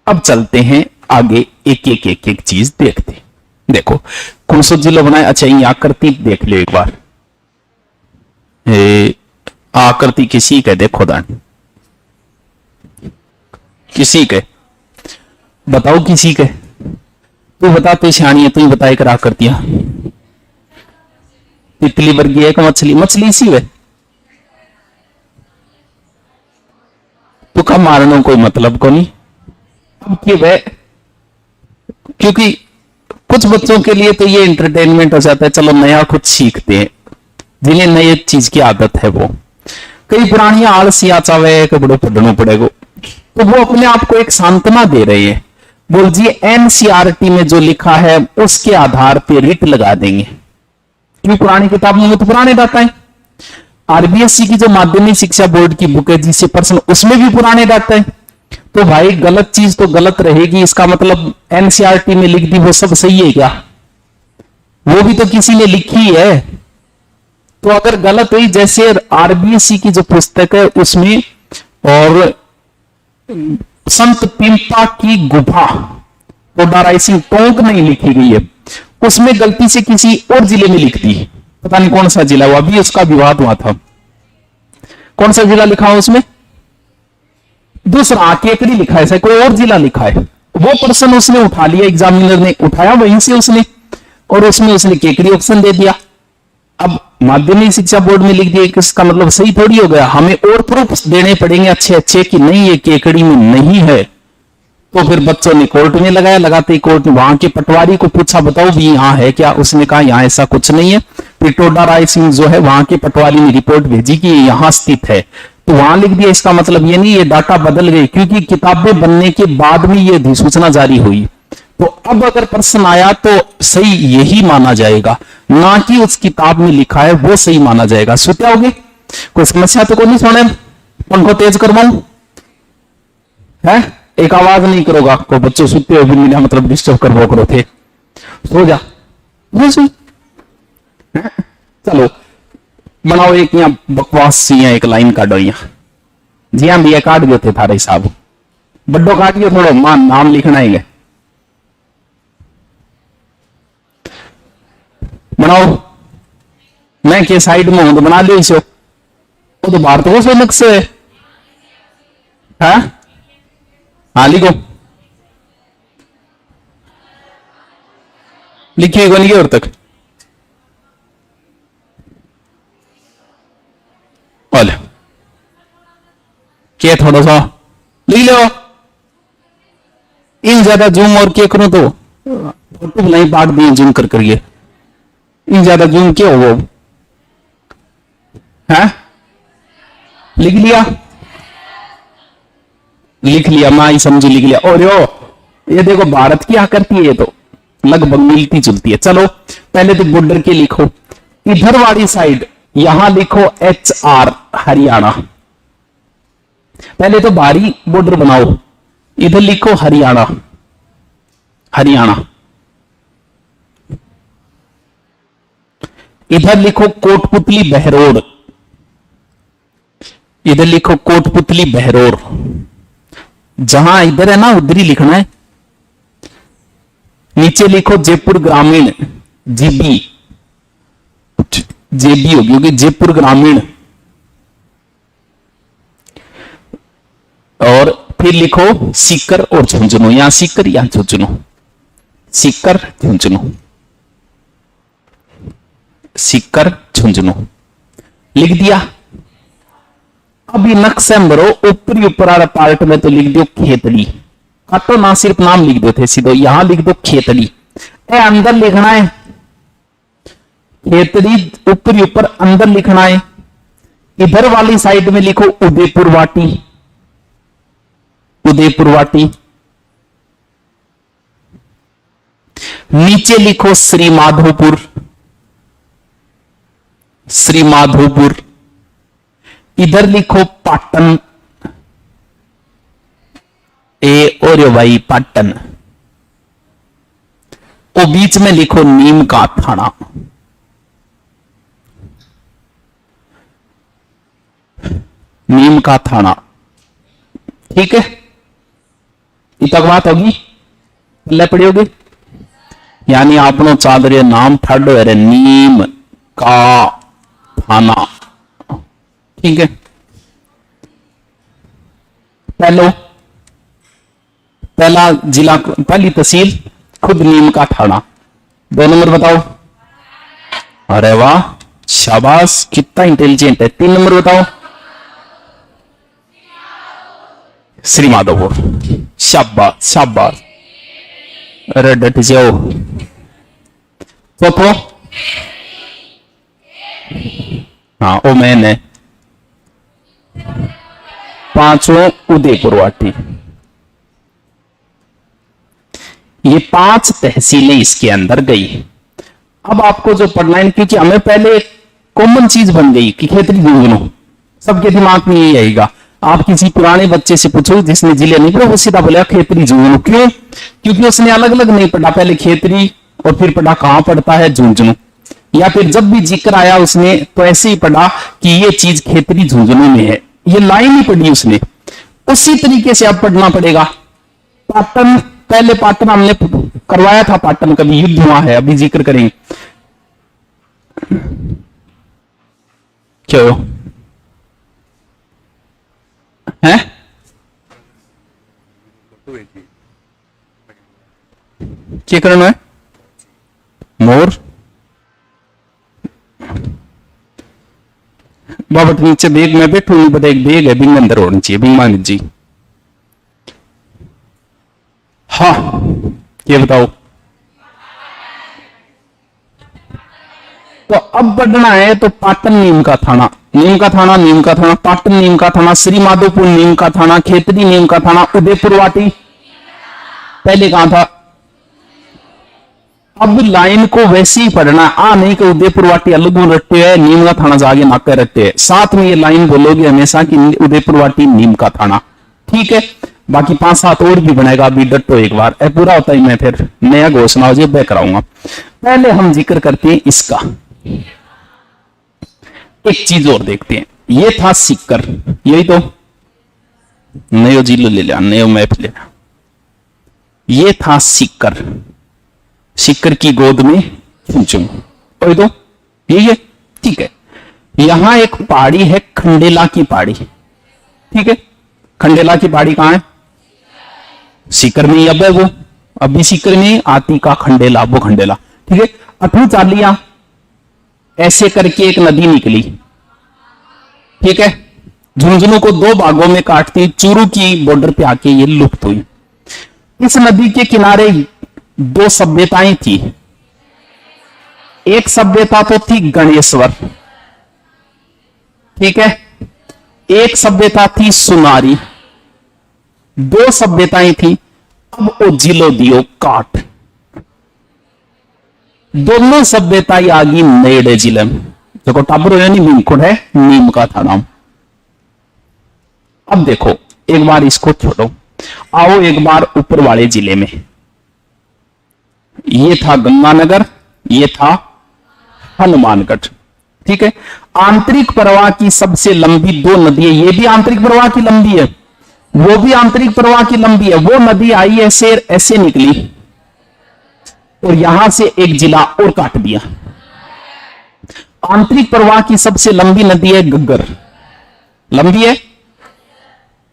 अब चलते हैं आगे, एक एक एक एक चीज देखते हैं। देखो कौन सा जिला बनाए, अच्छा ये आकृति देख लो एक बार। आकृति किसी के, देखो दान किसी के, बताओ किसी के, तू बता, तू सियाणी है, तू ही बताए कर आकृतियां। तितली वर्गीय एक मछली, मछली सी वे तो कब मारने कोई मतलब को नहीं। अब कि वह, क्योंकि कुछ बच्चों के लिए तो ये एंटरटेनमेंट हो जाता है, चलो नया कुछ सीखते हैं, जिन्हें नई चीज की आदत है। वो कई पुरानी आलसिया चावे कि बड़ो पढ़ना पड़ेगा, तो वो अपने आप को एक सांत्वना दे रहे हैं। बोल जी एनसीईआरटी में जो लिखा है उसके आधार पर रिट लगा देंगे, क्यों पुरानी किताब में तो पुराने डाटा है। आरबीएससी की जो माध्यमिक शिक्षा बोर्ड की बुक है जिससे पर्सन, उसमें भी पुराने डाटा है। तो भाई गलत चीज तो गलत रहेगी, इसका मतलब एनसीईआरटी में लिख दी वो सब सही है क्या? वो भी तो किसी ने लिखी है। तो अगर गलत हुई, जैसे आरबीएससी की जो पुस्तक है उसमें और संत पिंपा की गुफा टोडा राइसिंग टोंक नहीं लिखी गई है, उसमें गलती से किसी और जिले में लिख दी, पता नहीं कौन सा जिला हुआ, अभी उसका विवाद हुआ था। कौन सा जिला लिखा है उसमें? दूसरा केकड़ी लिखा है, कोई और जिला लिखा है। वो पर्सन उसने उठा लिया, एग्जामिनर ने उठाया वहीं से उसने, और उसमें उसने केकड़ी ऑप्शन दे दिया। अब माध्यमिक शिक्षा बोर्ड में लिख दिया, इसका मतलब सही थोड़ी हो गया, हमें और प्रूफ देने पड़ेंगे अच्छे अच्छे कि नहीं ये केकड़ी में नहीं है। तो फिर बच्चों ने कोर्ट में लगाया, लगाते ही कोर्ट ने वहां के पटवारी को पूछा बताओ भी यहाँ है क्या? उसने कहा यहाँ ऐसा कुछ नहीं है। फिर टोडा राय सिंह जो है वहां के पटवारी ने रिपोर्ट भेजी कि यहाँ स्थित है, तो वहां लिख दिया। इसका मतलब ये नहीं ये डाटा बदल गए, क्योंकि किताबें बनने के बाद में ये अधिसूचना जारी हुई। तो अब अगर प्रश्न आया तो सही यही माना जाएगा, ना कि उस किताब में लिखा है वो सही माना जाएगा। सुत्या होगे? कोई समस्या तो को नहीं? सोने पंखो तेज करवाऊं है? एक आवाज नहीं करोगा को बच्चों सुते हो भी मेरा मतलब डिस्टर्ब करवो करो थे, सो जा। चलो बनाओ एक यहाँ बकवास सी है, एक लाइन काटो यहाँ। जी हाँ भैया काट गए थे थारे हिसाब, बड्डो काट गयो थोड़ो मान नाम लिखना ही है। बनाओ, मैं के साइड में हूं तो बना लो इसे, वो तो भारत को से नक्शे है। हाँ लिखो, लिखिए नहीं और तक बोल के थोड़ा सा लिख लो। इन ज्यादा जूम और क्या करूं तो फोटो नहीं पाट दिए जूम कर करिए, इन ज्यादा जूम क्या हो वो है? लिख लिया, लिख लिया, मैं ही समझू लिख लिया। और यो ये देखो भारत की आकृति है, ये तो लगभग मिलती जुलती है। चलो पहले तो बॉर्डर के लिखो, इधर वाली साइड यहां लिखो HR हरियाणा। पहले तो बाहरी बॉर्डर बनाओ, इधर लिखो हरियाणा, हरियाणा। इधर लिखो कोटपुतली बहरोड, इधर लिखो कोटपुतली बहरोड। जहां इधर है ना उधर ही लिखना है। नीचे लिखो जयपुर ग्रामीण, जीबी, जेबी होगी क्योंकि जयपुर ग्रामीण। और फिर लिखो सीकर और झुंझुनू, यहां सीकर यहां झुंझुनू, सीकर झुंझुनू, सीकर झुंझुनू लिख दिया। अभी नक्शे में भरो, ऊपरी ऊपर वाला पार्ट में तो लिख दो खेतड़ी, काटो ना, सिर्फ नाम लिख दो थे सीधो, यहां लिख दो खेतड़ी। ए अंदर लिखना है खेतड़ी, ऊपरी ऊपर अंदर लिखना है। इधर वाली साइड में लिखो उदयपुर वाटी, उदयपुर वाटी। नीचे लिखो श्री माधोपुर, श्री माधोपुर। इधर लिखो पाटन, ए और भाई पाटन। और बीच में लिखो नीम का थाना, नीम का थाना। ठीक है, तक बात होगी, पल्ले पड़ी होगी। यानी आपनो चादर नाम ठड है नीम का थाना, ठीक है। पहला जिला, पहली तहसील खुद नीम का थाना। 2 नंबर बताओ। अरे वाह, शाबाश, कितना इंटेलिजेंट है। 3 नंबर बताओ। श्री माधोपुर, शाबाश शाबाश, अरे डट जाओ। चौथो, हाँ ओ मैंने। 5वां उदयपुर वाटी। ये 5 तहसीलें इसके अंदर गई। अब आपको जो पढ़ना है, क्योंकि हमें पहले एक कॉमन चीज बन गई कि खेतरी झुंझुनू, सबके दिमाग में यही आएगा। आप किसी पुराने बच्चे से पूछो जिसने जिले नहीं पढ़ा, वो सीधा बोलेगा खेतरी झुंझुनू। क्यों? क्योंकि उसने अलग अलग नहीं पढ़ा, पहले खेतरी और फिर पढ़ा कहां पढ़ता है झुंझुनू, या फिर जब भी जिक्र आया उसने तो ऐसे ही पढ़ा कि ये चीज खेतरी झुंझुनू में है, ये लाइन ही पढ़ी उसने। उसी तरीके से अब पढ़ना पड़ेगा। पाटन, पहले पाटन हमने करवाया था, पाटन कभी युद्ध हुआ है, अभी जिक्र करेंगे। क्यों है? क्या करना है? मोर बाबा नीचे बैग में बैठू नहीं, बता एक बैग है, बिंग अंदर होनी चाहिए, बिंग मांग जी। हाँ ये बताओ। तो अब बढ़ना है तो पाटन नीम का थाना, नीम का थाना, नीम का थाना, पाटन नीम का थाना, श्री माधोपुर नीम का थाना, खेतरी नीम का थाना, उदयपुर वाटी पहले कहां था। अब लाइन को वैसे ही पढ़ना, नहीं कि उदयपुर वाटी अलग रट्टे है, नीम का थाना जागे नाके रट्टे है। साथ में ये लाइन बोलोगे हमेशा कि उदयपुर वाटी नीम का थाना, ठीक है। बाकी 5-7 और भी बनेगा, अभी डटो एक बार, पूरा होता ही मैं फिर नया घोषणा हो जाए मैं कराऊंगा। पहले हम जिक्र करते हैं इसका, एक चीज और देखते हैं। ये था सिक्कर, यही तो नयो जिलो ले लिया, नयो मैप ले लिया। ये था सिक्कर, सिक्कर की गोद में चुन, वही तो यही है, ठीक है। यहां एक पहाड़ी है, खंडेला की पहाड़ी, ठीक है। खंडेला की पहाड़ी कहां है? सीकर में ही अब है वो, अभी सीकर में आती का खंडेला, वो खंडेला, ठीक है। अठू चालियां ऐसे करके एक नदी निकली, ठीक है। झुंझुनू को 2 भागों में काटती, चूरू की बॉर्डर पे आके ये लुप्त हुई। इस नदी के किनारे 2 सभ्यताएं थी। एक सभ्यता तो थी गणेश्वर, ठीक है। एक सभ्यता थी सुनारी, 2 सभ्यताएं थी। अब ओ जिलो दियो काट, दोनों सभ्यताएं आ गई नेड़े जिले में, देखो टाबर नहीं नीमकुंड है, नीम का था नाम। अब देखो एक बार इसको छोड़ो, आओ एक बार ऊपर वाले जिले में। ये था गंगानगर, ये था हनुमानगढ़, ठीक है। आंतरिक प्रवाह की सबसे लंबी 2 नदी है, ये भी आंतरिक प्रवाह की लंबी है, वो भी आंतरिक प्रवाह की लंबी है। वो नदी आई ऐसे ऐसे निकली और यहां से एक जिला और काट दिया। आंतरिक प्रवाह की सबसे लंबी नदी है घग्गर, लंबी है,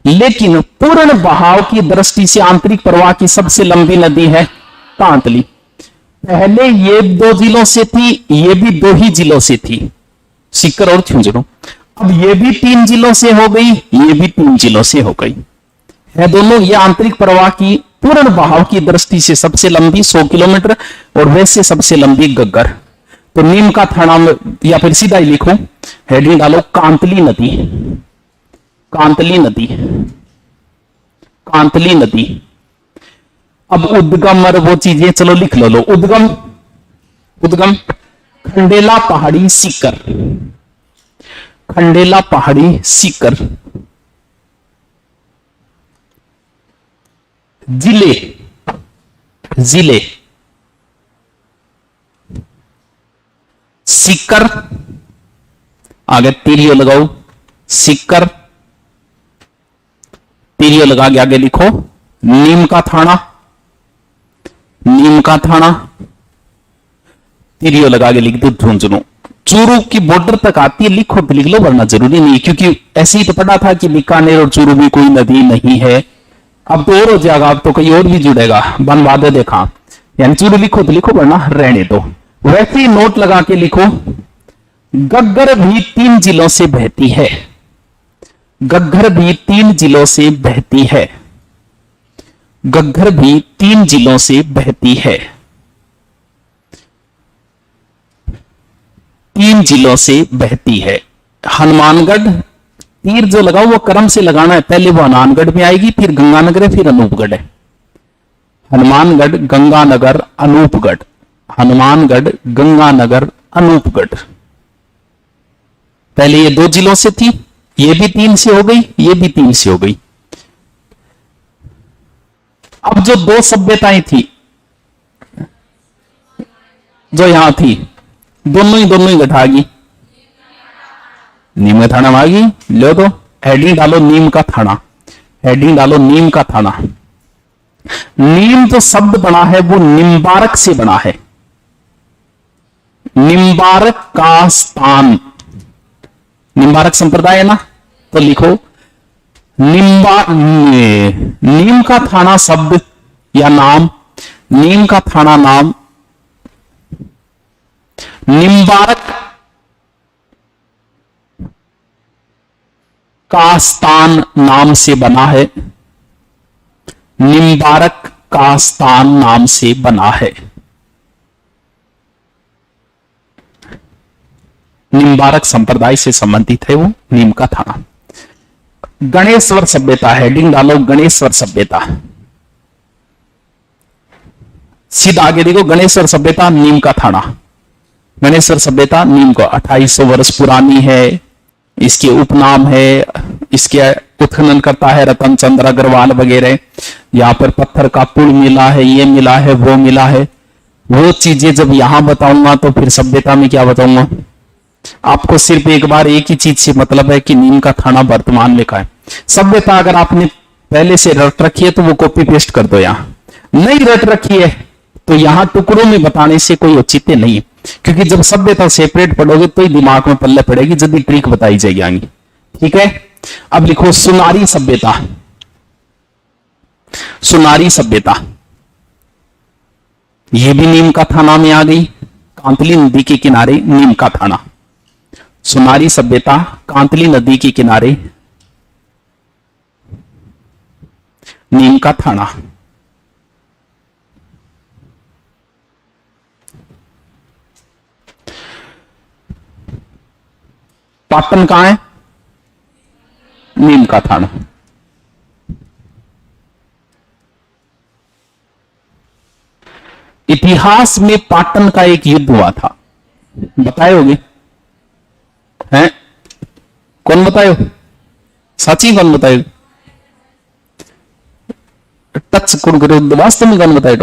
लेकिन पूर्ण बहाव की दृष्टि से आंतरिक प्रवाह की सबसे लंबी नदी है कांतली। पहले ये 2 जिलों से थी, ये भी 2 ही जिलों से थी, सीकर और झुंझुनू। अब ये भी 3 जिलों से हो गई, ये भी 3 जिलों से हो गई है दोनों। ये आंतरिक प्रवाह की पूर्ण बहाव की दृष्टि से सबसे लंबी 100 किलोमीटर, और वैसे सबसे लंबी घग्गर। तो नीम का थाना में, या फिर सीधा ही लिखो, हेडिंग डालो कांतली नदी, कांतली नदी, कांतली नदी। अब उद्गम और वो चीजें चलो लिख लो। उद्गम, उद्गम खंडेला पहाड़ी सीकर, खंडेला पहाड़ी सीकर। जिले, जिले सीकर, आगे तीरियो लगाओ, सीकर तीरियो लगा के आगे लिखो नीम का थाना, नीम का थाना, तिरियो लगा के लिख दो झुंझुनू। चूरू की बॉर्डर तक आती है, लिखो तो लिख लो वरना जरूरी नहीं, क्योंकि ऐसे ही तो पढ़ा था कि बीकानेर और चूरू भी कोई नदी नहीं है। अब तो और हो जाएगा, अब तो कहीं और भी जुड़ेगा, बनवा दे देखा, यानी चूरू लिखो तो लिखो वरना रहने दो। वैसे ही नोट लगा के लिखो, गग्गर भी 3 जिलों से बहती है, गग्गर भी 3 जिलों से बहती है, गग्गर भी 3 जिलों से बहती है, 3 जिलों से बहती है। हनुमानगढ़, तीर जो लगाओ वो क्रम से लगाना है, पहले वो हनुमानगढ़ में आएगी, फिर गंगानगर है, फिर अनूपगढ़ है। हनुमानगढ़, गंगानगर, अनूपगढ़, हनुमानगढ़, गंगानगर, अनूपगढ़। पहले ये 2 जिलों से थी, ये भी 3 से हो गई, ये भी 3 से हो गई। अब जो 2 सभ्यताएं थी जो यहां थी, दोनों ही घटा गई, नीम का थाना आ गई। लो तो हेडिंग डालो नीम का थाना, हेडिंग डालो नीम का थाना। नीम जो शब्द बना है वो निम्बारक से बना है, निम्बारक का स्थान, निम्बारक संप्रदाय है ना, तो लिखो नीम का थाना शब्द या नाम, नीम का थाना नाम निम्बारक का स्थान नाम से बना है, निम्बारक का स्थान नाम से बना है। निम्बारक संप्रदाय से संबंधित है वो नीम का थाना। गणेश्वर सभ्यता, हेडिंग डालो गणेश्वर सभ्यता। सीधा आगे देखो, गणेश्वर सभ्यता नीम का थाना, गणेश्वर सभ्यता नीम को 2800 वर्ष पुरानी है, इसके उपनाम है, इसके उत्खनन करता है रतन चंद्र अग्रवाल वगैरह। यहां पर पत्थर का पुल मिला है, ये मिला है, वो मिला है। वो चीजें जब यहां बताऊंगा तो फिर सभ्यता में क्या बताऊंगा। आपको सिर्फ एक बार एक ही चीज से मतलब है कि नीम का थाना वर्तमान में का है। सभ्यता अगर आपने पहले से रट रखी है तो वो कॉपी पेस्ट कर दो, यहां नहीं रट रखी है तो यहां टुकड़ों में बताने से कोई औचित्य नहीं है, क्योंकि जब सभ्यता सेपरेट पढ़ोगे तो ही दिमाग में पल्ले पड़ेगी, जल्दी ट्रिक बताई जाएगी आगे। ठीक है, अब लिखो सुनारी सभ्यता, सुनारी सभ्यता, यह भी नीम का थाना में आ गई, कांतली नदी के किनारे नीम का थाना। सुनारी सभ्यता कांतली नदी के किनारे नीम का थाना। पाटन कहां है? नीम का थाना। इतिहास में पाटन का एक युद्ध हुआ था, बताए होगे हैं? कौन बतायो? सची कौन बतायो? टच कौन करो वास्तव में कौन बताए?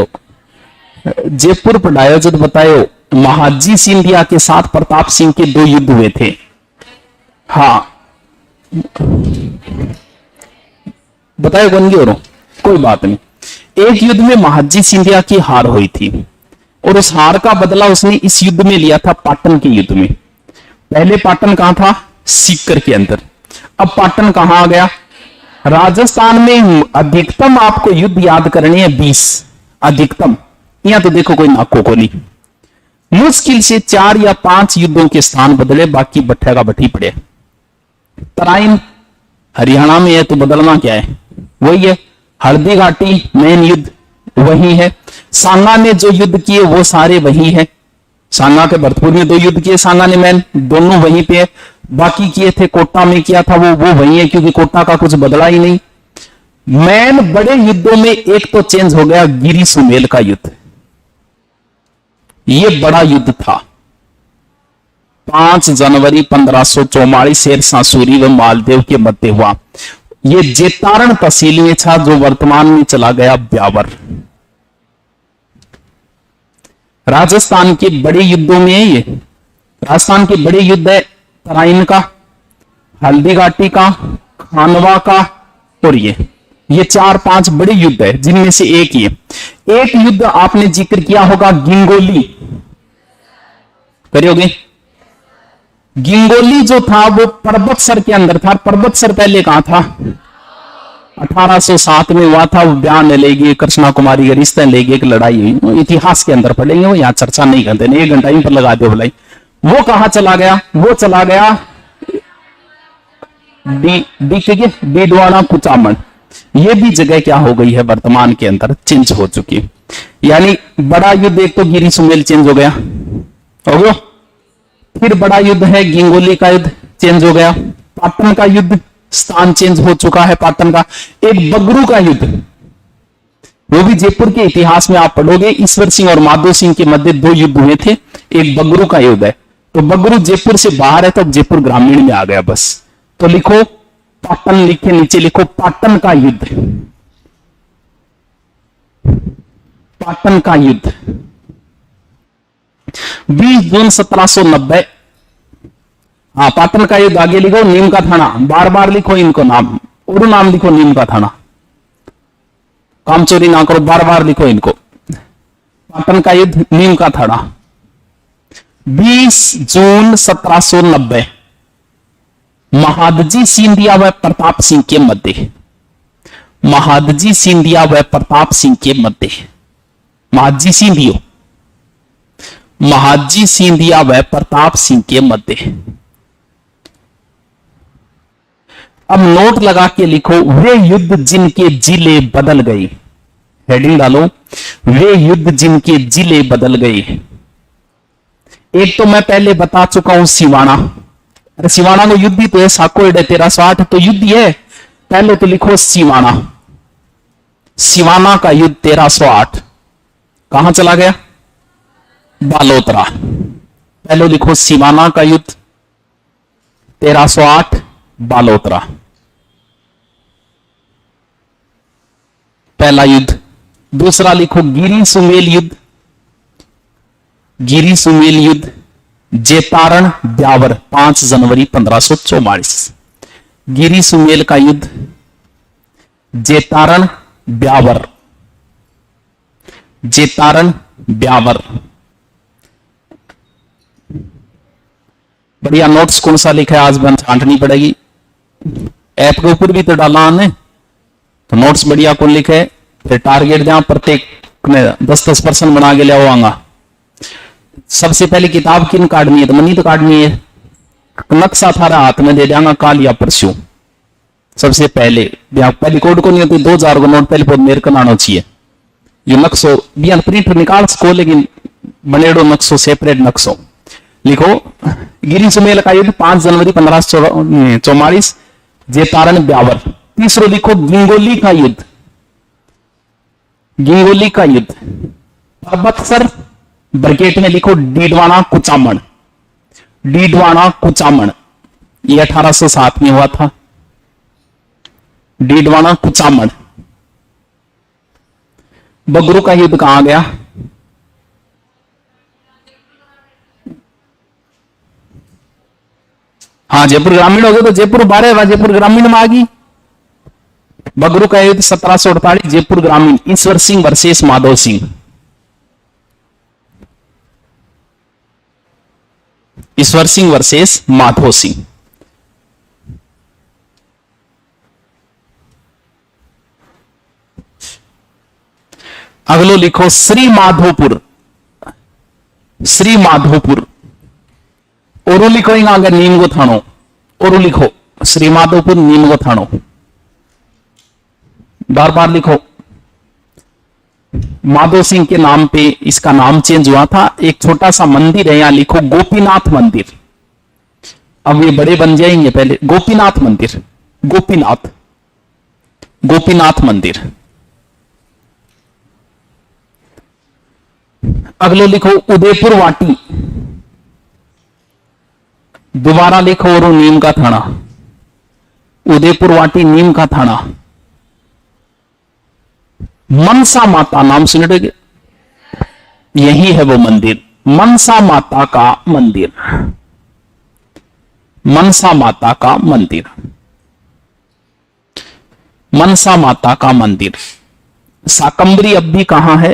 जयपुर पढ़ायो जो बतायो, महाजी सिंधिया के साथ प्रताप सिंह के 2 युद्ध हुए थे। हाँ बताए कौन की और कोई बात नहीं। एक युद्ध में महाजी सिंधिया की हार हुई थी और उस हार का बदला उसने इस युद्ध में लिया था, पाटन के युद्ध में। पहले पाटन कहां था? सीकर के अंदर। अब पाटन कहां आ गया? राजस्थान में। अधिकतम आपको युद्ध याद करनी है 20, अधिकतम। यहां तो देखो कोई नाको को नहीं, मुश्किल से 4 या 5 युद्धों के स्थान बदले, बाकी बट्ठे का बट्टी पड़े। तराइन हरियाणा में है तो बदलना क्या है? वही है। हल्दी घाटी मेन युद्ध वही है। सांगा ने जो युद्ध किए वो सारे वही है। सांगा के भरतपुर में 2 युद्ध किए सांगा ने मेन, दोनों वहीं पे है। बाकी किए थे कोटा में किया था वो वही है, क्योंकि कोटा का कुछ बदला ही नहीं। मेन बड़े युद्धों में एक तो चेंज हो गया, गिरी सुमेल का युद्ध। ये बड़ा युद्ध था, 5 जनवरी 1544 शेरशाह सूरी व मालदेव के मध्य हुआ। ये जेतारण तहसील में था, जो वर्तमान में चला गया ब्यावर। राजस्थान के बड़े युद्धों में ये राजस्थान के बड़े युद्ध है तराइन का, हल्दी घाटी का, खानवा का और ये ये 4-5 बड़े युद्ध है, जिनमें से एक ही है। एक युद्ध आपने जिक्र किया होगा, गिंगोली, करियोगे? गिंगोली जो था वो पर्वतसर के अंदर था। पर्वतसर पहले कहां था? 1807 में हुआ था। वो बयान ले गई, कृष्णा कुमारी के रिश्ते ले गई, एक लड़ाई हुई, इतिहास के अंदर पढ़ेंगे, वो यहां चर्चा नहीं करते, नहीं 1 घंटा ही पर लगा दो भलाई। वो कहां चला गया? वो चला गया डीडवाना कुचामन। ये भी जगह क्या हो गई है वर्तमान के अंदर, चेंज हो चुकी है। यानी बड़ा युद्ध एक तो गिरी सुमेल चेंज हो गया, हो गया। फिर बड़ा युद्ध है गिंगोली का युद्ध, चेंज हो गया। पाटन का युद्ध, स्थान चेंज हो चुका है पाटन का। एक बगरू का युद्ध, वो भी जयपुर के इतिहास में आप पढ़ोगे, ईश्वर सिंह और माधो सिंह के मध्य 2 युद्ध हुए थे। एक बगरू का युद्ध है, तो बगरू जयपुर से बाहर है, तो जयपुर ग्रामीण में आ गया बस। तो लिखो पाटन, लिखे नीचे लिखो पाटन का युद्ध, पाटन का युद्ध 20 जून 1790। हाँ, पाटन का युद्ध। आगे लिखो नीम का थाना, बार बार लिखो इनको नाम, और नाम लिखो नीम का थाना, काम चोरी ना करो, बार बार लिखो इनको। पाटन का युद्ध, नीम का थाना, 20 जून 1790, महादजी सिंधिया व प्रताप सिंह के मध्य। महादजी सिंधिया व प्रताप सिंह के मध्य। महादजी सिंधियो, महादजी सिंधिया व प्रताप सिंह के मध्य। अब नोट लगा के लिखो, वे युद्ध जिनके जिले बदल गए। हेडिंग डालो, वे युद्ध जिनके जिले बदल गए। एक तो मैं पहले बता चुका हूं सिवाना। अरे सिवाना को युद्ध ही तो है, साको 1308 तो युद्ध ही है। पहले तो लिखो सिवाना, सिवाना का युद्ध 1308 कहां चला गया? बालोतरा। पहले लिखो सिवाना का युद्ध 1308 बालोतरा, पहला युद्ध। दूसरा लिखो गिरी सुमेल युद्ध, गिरी सुमेल युद्ध जेतारण ब्यावर 5 जनवरी 1544। गिरी सुमेल का युद्ध जेतारण ब्यावर, जेतारण ब्यावर। बढ़िया नोट्स कौन सा लिखा है आज बन छांटनी पड़ेगी। ऐप के ऊपर भी तो डाला हमने, तो नोट्स बढ़िया कौन लिखे है। फिर टारगेट जहां प्रत्येक ने 10-10% बना के लिया आऊंगा। सबसे पहले किताब किन काटनी है? तो मनी तो काटनी है। नक्शा थारा हाथ में दे देंगा काल या परसों। सबसे पहले पहली कोड को नहीं होती, 2000 को नोट पहले बहुत मेरे को आना चाहिए। ये नक्शो भी प्रिंट निकाल सको, लेकिन बनेडो नक्शो, सेपरेट नक्शो लिखो। गिरी सुमेल का युद्ध 5 जनवरी 1544 जेतारण ब्यावर। तीसरो लिखो गिंगोली का युद्ध, गिंगोली का युद्ध पर्वतसर ब्रैकेट में लिखो डीडवाना कुचामन, डीडवाना कुचामन। ये 1807 में हुआ था, डीडवाना कुचामन। बगरू का युद्ध कहां गया? हाँ, जयपुर ग्रामीण हो गया, तो जयपुर 12 जयपुर ग्रामीण में आ गई। बगरू का युद्ध 1748 जयपुर ग्रामीण, ईश्वर सिंह वर्सेस माधव सिंह। ईश्वर सिंह वर्सेस माधव सिंह। अगलो लिखो श्री माधोपुर, श्री माधोपुर। और लिखो आगे नीम को थानो, और लिखो श्री माधोपुर नीम को थानो, बार बार लिखो। माधो सिंह के नाम पे इसका नाम चेंज हुआ था। एक छोटा सा मंदिर है, यहां लिखो गोपीनाथ मंदिर। अब ये बड़े बन जाएंगे, पहले गोपीनाथ मंदिर, गोपीनाथ, गोपीनाथ मंदिर। अगलो लिखो उदयपुर वाटी, दोबारा लिखो और नीम का थाना, उदयपुर वाटी नीम का थाना। मनसा माता नाम सुनेंगे, यही है वो मंदिर, मनसा माता का मंदिर, मनसा माता का मंदिर। मनसा माता का मंदिर। शाकंभरी अब भी कहां है,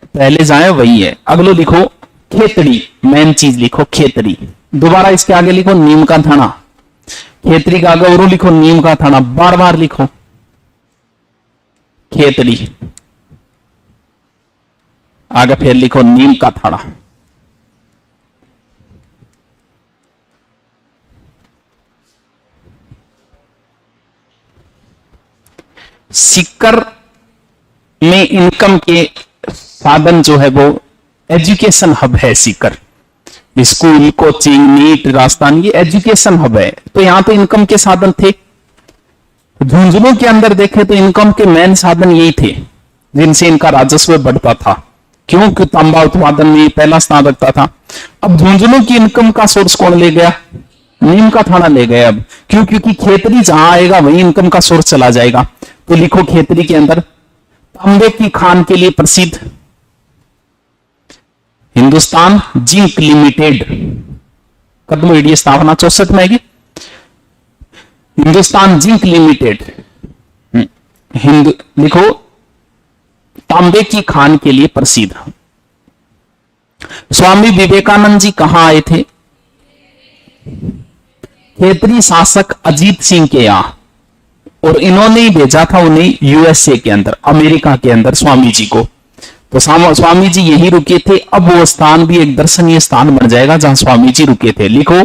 पहले जाए वही है। अगलो लिखो खेतड़ी, मेन चीज लिखो खेतड़ी। दोबारा इसके आगे लिखो नीम का थाना, खेतड़ी का आगे और लिखो नीम का थाना, बार बार लिखो खेतड़ी, आगे फिर लिखो नीम का थाना। सीकर में इनकम के साधन जो है वो एजुकेशन हब है। Sikar school, coaching, NEET, Rajasthan, ये एजुकेशन हब है। तो यहां तो इनकम के साधन थे। झुंझुनू के अंदर देखे तो इनकम के मेन साधन यही थे जिनसे इनका राजस्व बढ़ता था, क्योंकि तांबा उत्पादन में पहला स्थान रखता था। अब झुंझुनू की इनकम का सोर्स कौन ले गया, नीम का थाना ले गए। अब क्यों, क्योंकि खेतरी जहां आएगा वही इनकम का सोर्स चला जाएगा। तो लिखो खेतरी के अंदर तांबे की खान के लिए प्रसिद्ध हिंदुस्तान जिंक लिमिटेड, कदम एडी स्थापना 64 में आएगी। हिंदुस्तान जिंक लिमिटेड लिखो तांबे की खान के लिए प्रसिद्ध। स्वामी विवेकानंद जी कहां आए थे, खेतरी शासक अजीत सिंह के यहां, और इन्होंने ही भेजा था उन्हें यूएसए के अंदर, अमेरिका के अंदर स्वामी जी को। तो स्वामी जी यहीं रुके थे। अब वो स्थान भी एक दर्शनीय स्थान बन जाएगा जहां स्वामी जी रुके थे। लिखो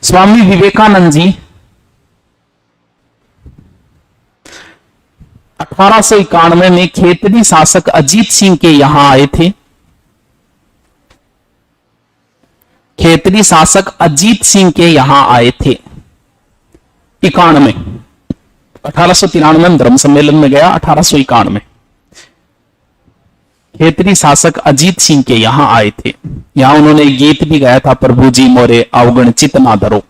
स्वामी विवेकानंद जी 1891 में खेतरी शासक अजीत सिंह के यहां आए थे। खेतरी शासक अजीत सिंह के यहां आए थे 91। 1893 में धर्म सम्मेलन में गया, 1891 में खेतरी शासक अजीत सिंह के यहां आए थे। यहां उन्होंने गीत भी गाया था, प्रभु जी मोरे अवगण चित ना धरो।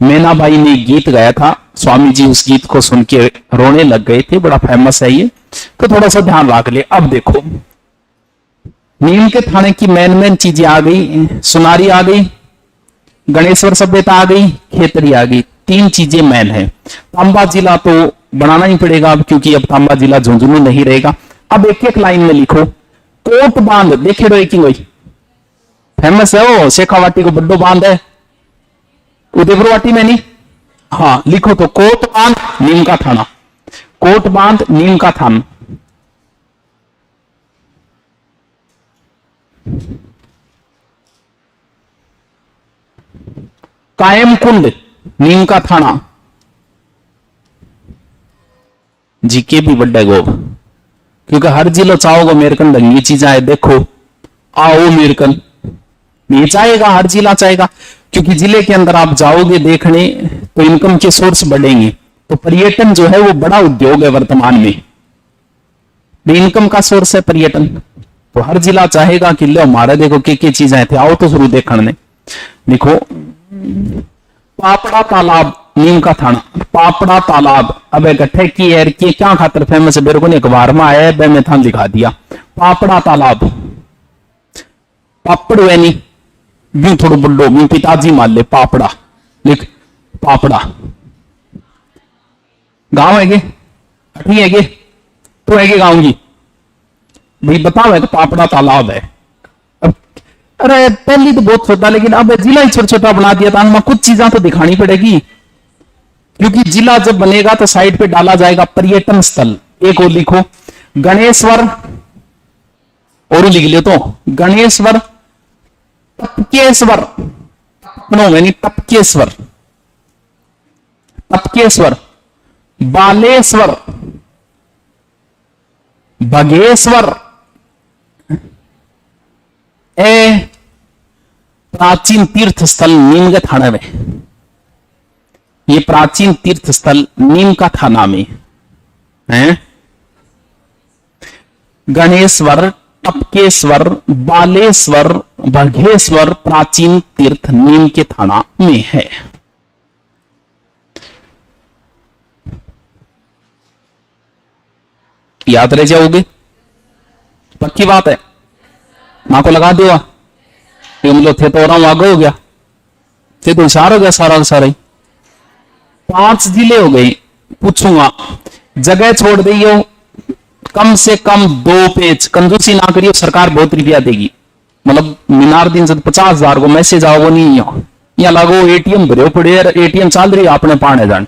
मैनाबाई ने गीत गाया था, स्वामी जी उस गीत को सुन के रोने लग गए थे, बड़ा फेमस है ये, तो थोड़ा सा ध्यान रख ले। अब देखो नीम के थाने की मेन चीजें आ गई, सुनारी आ गई, गणेश्वर सभ्यता आ गई, खेतरी आ गई। तीन चीजें मेन है। तांबा जिला तो बनाना ही पड़ेगा अब, क्योंकि अब तांबा जिला झुंझुनू नहीं रहेगा। अब एक एक लाइन में लिखो कोट बांध, देखे रहे कि वही फेमस है वो, शेखावाटी को बड्डो बांध है, उदयपुर वाटी में नहीं। हाँ लिखो तो कोट बांध नीम का थाना, कोट बांध नीम का थाना। कायम कुंड नीम का थाना, जीके भी बड्डे गो, क्योंकि हर जिलो चाहोगे मेरे कन ढंगी चीजें है। देखो आओ मेरे कन, ये चाहेगा, हर जिला चाहेगा, क्योंकि जिले के अंदर आप जाओगे देखने तो इनकम के सोर्स बढ़ेंगे। तो पर्यटन जो है वो बड़ा उद्योग है वर्तमान में, इनकम का सोर्स है पर्यटन। तो हर जिला चाहेगा कि लो हमारे देखो के चीजें थे, आओ तो शुरू देखने। देखो पापड़ा तालाब नीम का थाना, पापड़ा तालाब। अब गठे की है कि क्या खातर फेमस है, मेरे को नहीं अखबार में आया है, मैं थान दिखा दिया। पापड़ा तालाब, पापड़ वैनी यूं थोड़ा बुल्लो यूं पिताजी मान ले, पापड़ा लिख, पापड़ा गांव है गे, अठी है गे, तो है गे गांव की भाई बताओ है तो पापड़ा तालाब है। अब अरे पहली तो बहुत छोटा, लेकिन अब जिला ही छोटा छोटा बना दिया था, हमें कुछ चीजें तो दिखानी पड़ेगी, क्योंकि जिला जब बनेगा तो साइड पे डाला जाएगा पर्यटन स्थल। एक और लिखो गणेश्वर, और लिख लियो तो गणेश्वर, तपकेश्वर, यानी तपकेश्वर, तपकेश्वर, बालेश्वर, बघेश्वर, प्राचीन तीर्थ स्थल नीम के थाना में, ये प्राचीन तीर्थ स्थल नीम का थाना में है। गणेश्वर, टपकेश्वर, बालेश्वर, बघेश्वर प्राचीन तीर्थ नीम के थाना में है। याद रह जाओगे, पक्की बात है, मां को लगा देगा थे तो और आगे हो गया, थे तो होशियार हो गया सारा सारा ही। 5 जिले हो गए, पूछूंगा जगह छोड़ दियो, कम से कम 2 पेज, कंजूसी ना करियो, सरकार बहुत रुपया देगी। मतलब मीनार दिन से 50,000 को मैसेज आओ नहीं, यहाँ लागो एटीएम भरे पड़े, एटीएम चाल रही है अपने पाने जान।